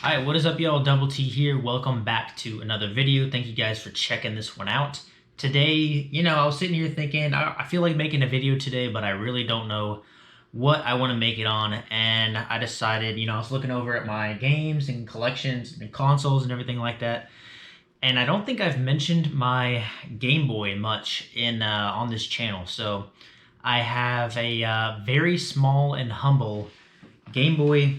Alright, what is up y'all? Double T here. Welcome back to another video. Thank you guys for checking this one out. Today, I was sitting here thinking, I feel like making a video today, but I really don't know what I want to make it on. And I decided, I was looking over at my games and collections and consoles and everything like that. And I don't think I've mentioned my Game Boy much on this channel. So I have a very small and humble Game Boy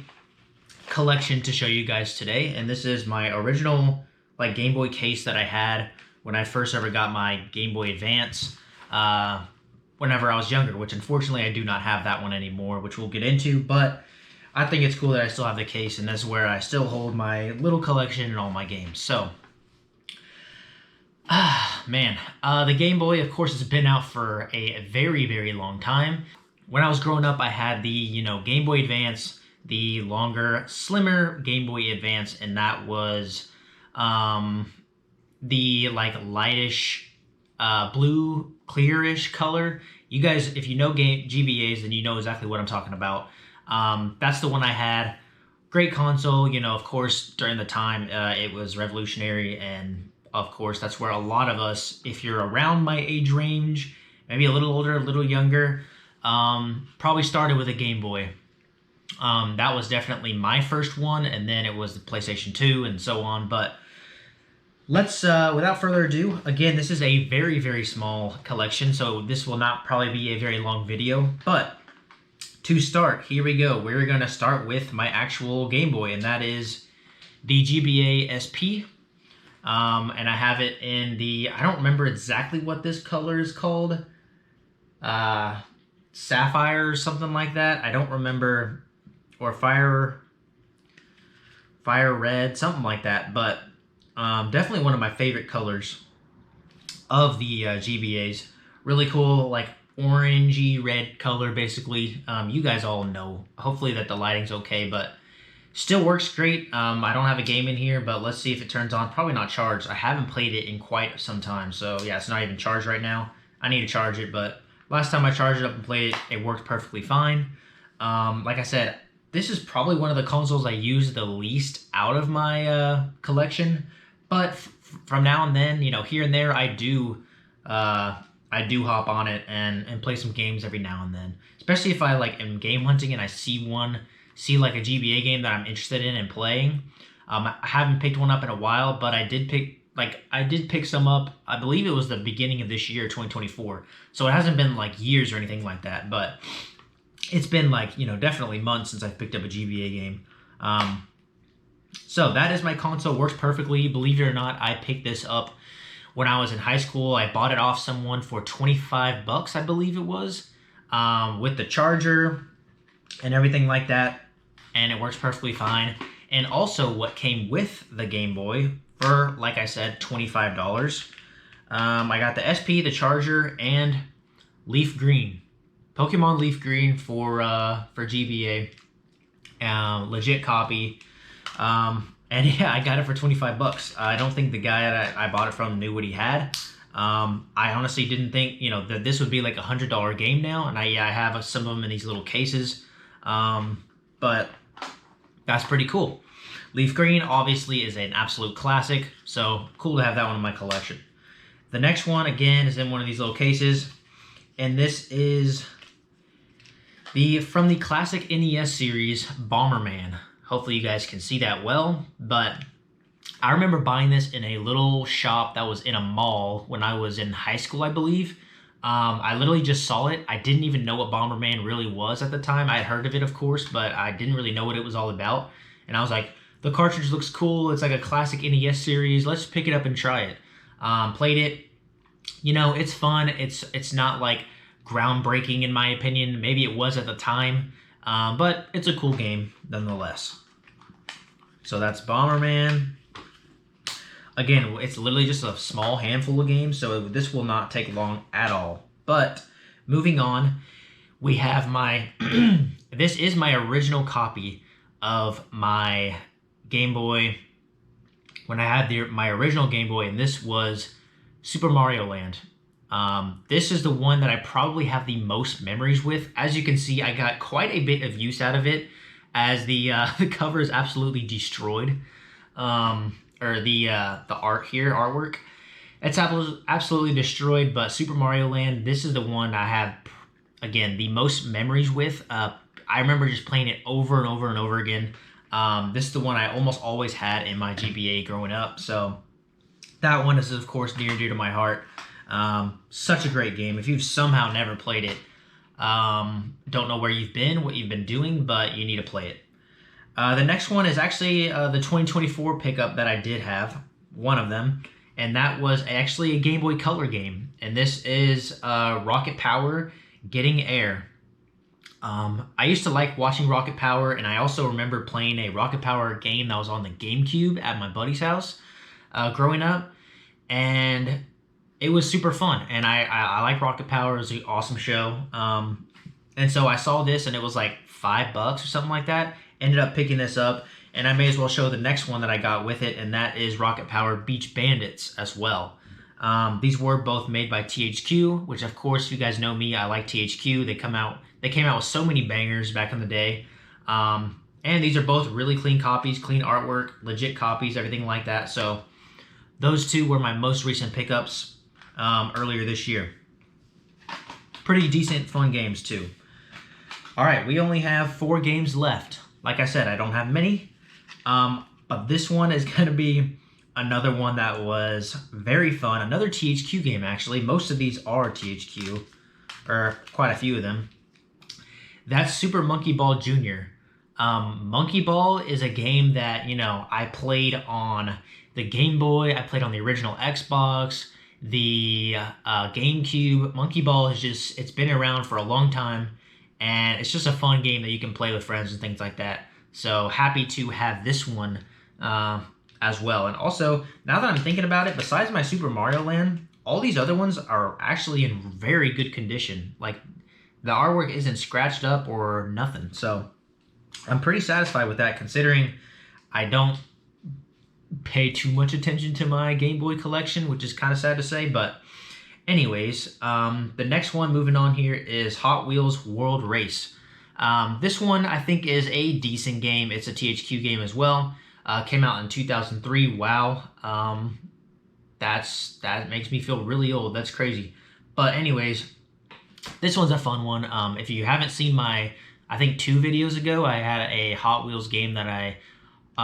collection to show you guys today, and this is my original Game Boy case that I had when I first ever got my Game Boy Advance whenever I was younger, which unfortunately I do not have that one anymore, which we'll get into, but I think it's cool that I still have the case, and that's where I still hold my little collection and all my games. So the Game Boy, of course, has been out for a very long time. When I was growing up, I had the Game Boy Advance, the longer, slimmer Game Boy Advance, and that was the lightish blue, clearish color. You guys, if you know GBAs, then you know exactly what I'm talking about. That's the one I had. Great console, of course, during the time it was revolutionary, and of course that's where a lot of us, if you're around my age range, maybe a little older, a little younger, probably started with a Game Boy. That was definitely my first one, and then it was the PlayStation 2 and so on. But let's, without further ado, again, this is a very small collection, so this will not probably be a very long video. But to start, here we go. We're going to start with my actual Game Boy, and that is the GBA SP. And I have it in the, I don't remember exactly what this color is called. Sapphire or something like that. I don't remember. Or fire red, something like that. But definitely one of my favorite colors of the GBAs. Really cool, orangey red color, basically. You guys all know, hopefully, that the lighting's okay, but still works great. I don't have a game in here, but let's see if it turns on. Probably not charged. I haven't played it in quite some time, so yeah, it's not even charged right now. I need to charge it, but last time I charged it up and played it, it worked perfectly fine. Like I said, this is probably one of the consoles I use the least out of my collection, but from now and then, here and there, I do hop on it and play some games every now and then. Especially if I am game hunting and I see a GBA game that I'm interested in and playing. I haven't picked one up in a while, but I did pick some up. I believe it was the beginning of this year, 2024. So it hasn't been years or anything like that, but it's been definitely months since I've picked up a GBA game. So that is my console. Works perfectly. Believe it or not, I picked this up when I was in high school. I bought it off someone for 25 bucks, I believe it was, with the charger and everything like that. And it works perfectly fine. And also what came with the Game Boy for, like I said, $25. I got the SP, the charger, and Leaf Green. Pokemon Leaf Green for GBA, legit copy, and yeah, I got it for 25 bucks. I don't think the guy that I bought it from knew what he had. I honestly didn't think that this would be like $100 game now, and I have some of them in these little cases, but that's pretty cool. Leaf Green obviously is an absolute classic, so cool to have that one in my collection. The next one again is in one of these little cases, and this is from the classic NES series, Bomberman. Hopefully you guys can see that well, but I remember buying this in a little shop that was in a mall when I was in high school, I believe. I literally just saw it. I didn't even know what Bomberman really was at the time. I had heard of it, of course, but I didn't really know what it was all about. And I was like, the cartridge looks cool. It's like a classic NES series. Let's pick it up and try it. Played it. It's fun. It's not groundbreaking in my opinion. Maybe it was at the time, but it's a cool game nonetheless. So that's Bomberman. Again, it's literally just a small handful of games, so this will not take long at all. But moving on, we have my this is my original copy of my Game Boy when I had my original Game Boy, and this was Super Mario Land. This is the one that I probably have the most memories with. As you can see, I got quite a bit of use out of it as the the cover is absolutely destroyed, or the art here, artwork. It's absolutely destroyed, but Super Mario Land, this is the one I have, again, the most memories with. I remember just playing it over and over and over again. This is the one I almost always had in my GBA growing up, so that one is, of course, near and dear to my heart. Such a great game. If you've somehow never played it, don't know where you've been, what you've been doing, but you need to play it. The next one is actually the 2024 pickup that I did have, one of them, and that was actually a Game Boy Color game, and this is Rocket Power Getting Air. I used to like watching Rocket Power, and I also remember playing a Rocket Power game that was on the GameCube at my buddy's house growing up, and it was super fun, and I like Rocket Power. It was an awesome show, and so I saw this, and it was like $5 or something like that. Ended up picking this up, and I may as well show the next one that I got with it, and that is Rocket Power Beach Bandits as well. These were both made by THQ, which, of course, if you guys know me, I like THQ. They came out with so many bangers back in the day, and these are both really clean copies, clean artwork, legit copies, everything like that. So those two were my most recent pickups earlier this year. Pretty decent, fun games too. All right, we only have 4 games left. Like I said, I don't have many, but this one is going to be another one that was very fun. Another THQ game, actually. Most of these are THQ, or quite a few of them. That's Super Monkey Ball Jr. Monkey Ball is a game that, you know, I played on the Game Boy. I played on the original Xbox, the GameCube. Monkey Ball is just, it's been around for a long time, and it's just a fun game that you can play with friends and things like that. So happy to have this one as well. And also, now that I'm thinking about it, besides my Super Mario Land, all these other ones are actually in very good condition. Like, the artwork isn't scratched up or nothing. So I'm pretty satisfied with that, considering I don't pay too much attention to my Game Boy collection, which is kind of sad to say. But anyways, the next one moving on here is Hot Wheels World Race. This one I think is a decent game. It's a THQ game as well. Came out in 2003. Wow. That makes me feel really old. That's crazy. But anyways, this one's a fun one. If you haven't seen my, I think 2 videos ago, I had a Hot Wheels game that I,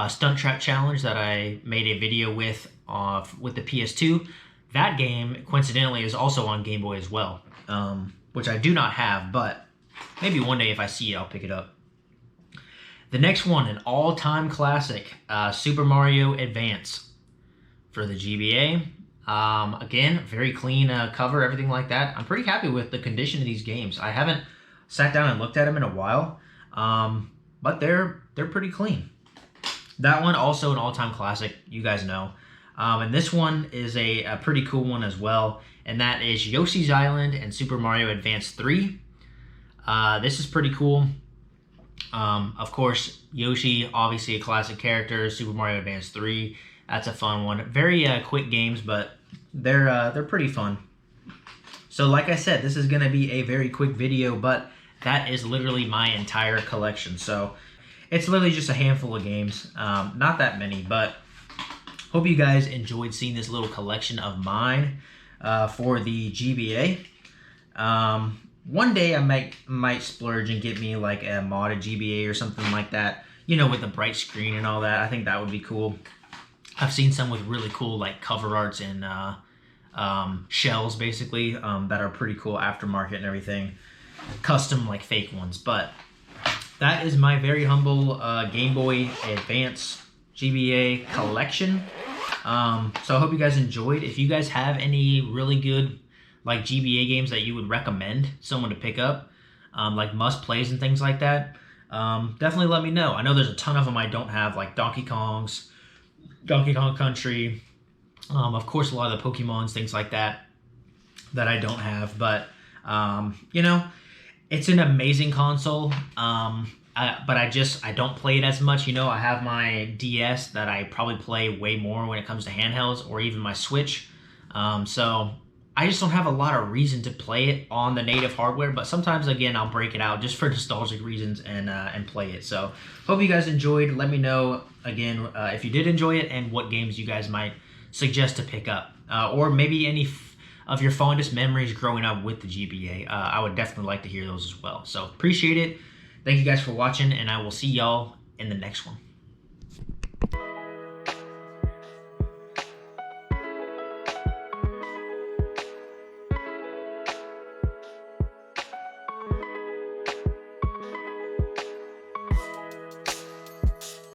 Stunt Track Challenge, that I made a video with the PS2. That game, coincidentally, is also on Game Boy as well, which I do not have, but maybe one day if I see it, I'll pick it up. The next one, an all-time classic, Super Mario Advance for the GBA. Again, very clean cover, everything like that. I'm pretty happy with the condition of these games. I haven't sat down and looked at them in a while, but they're pretty clean. That one also an all-time classic, you guys know. And this one is a pretty cool one as well, and that is Yoshi's Island and Super Mario Advance 3. This is pretty cool. Of course, Yoshi, obviously a classic character. Super Mario Advance 3, that's a fun one. Very quick games, but they're pretty fun. So like I said, this is going to be a very quick video, but that is literally my entire collection. So it's literally just a handful of games, not that many, but hope you guys enjoyed seeing this little collection of mine for the GBA. One day I might splurge and get me like a modded GBA or something like that, you know, with the bright screen and all that. I think that would be cool. I've seen some with really cool like cover arts and shells basically that are pretty cool, aftermarket and everything, custom like fake ones. But that is my very humble Game Boy Advance GBA collection. So I hope you guys enjoyed. If you guys have any really good like GBA games that you would recommend someone to pick up, like must plays and things like that, definitely let me know. I know there's a ton of them I don't have, like Donkey Kong Country, of course a lot of the Pokemons, things like that I don't have. But you know, it's an amazing console, but I don't play it as much. You know, I have my DS that I probably play way more when it comes to handhelds, or even my Switch. So I just don't have a lot of reason to play it on the native hardware, but sometimes, again, I'll break it out just for nostalgic reasons and play it. So hope you guys enjoyed. Let me know, again, if you did enjoy it and what games you guys might suggest to pick up. Or maybe any of your fondest memories growing up with the GBA. I would definitely like to hear those as well. So appreciate it. Thank you guys for watching, and I will see y'all in the next one.